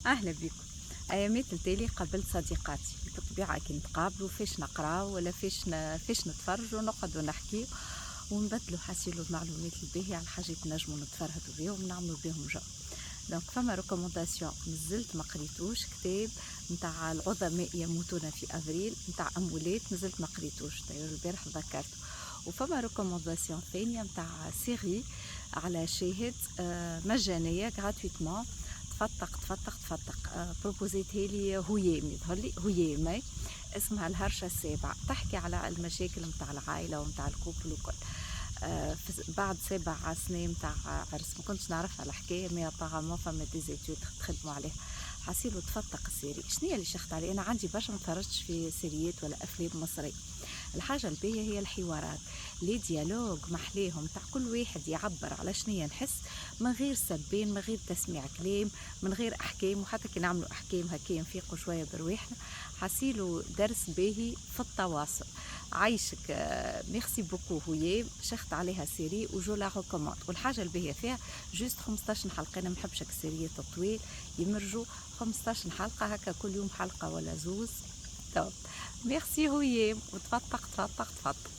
أهلا بكم. أيامات التالي قابلت صديقاتي بالطبيعة كي نتقابلوا فاش نقراو ولا فاش نتفرجوا نقعدوا نحكي ونبدلوا حاسيلو المعلومات الباهية على حاجات نجموا نتفرهدوا بهم ونعملوا بهم جو. دونك فما ريكومونداسيون مازلت ما قريتوش كتاب نتاع العظماء يموتون في افريل نتاع امولات مازلت ما قريتوش طيب البارح ذكرته. وفما ريكومونداسيون ثانيه نتاع سيري على شاهد مجانيه غراتويتمون تفتق بروبوزيتها لي هيام يظهر لي هيامي اسمها الهرشه السابعه تحكي على المشاكل نتاع العائله ونتاع الكوبل وكل. بعد 7 سنين متاع عرس ما كنتش نعرف على الحكايه مي ابارامون فما دي زيتود تخدموا عليها. حسيلو تفتق السيري شنو اللي شخت عليه انا عندي برشا ما تفرجتش في سيريات ولا افلام مصريه. الحاجه الباهيه هي الحوارات لي ديالوج محليهم تاع كل واحد يعبر على شنيا نحس من غير سبين من غير تسميع كلام من غير احكام وحتى كي نعملوا احكام هكا نفيقوا شويه برواحنا. حسيلو درس باهي في التواصل. عايشك ميرسي بوكو هويا شخت عليها سيري وجو لا ريكوموند والحاجه الباهيه فيها جوست 15 حلقه انا ما نحبش السيريات الطويل يمرجوا 15 حلقه هكا كل يوم حلقه ولا زوز. طب ميرسي هويا وتفطق تفطق تفطق.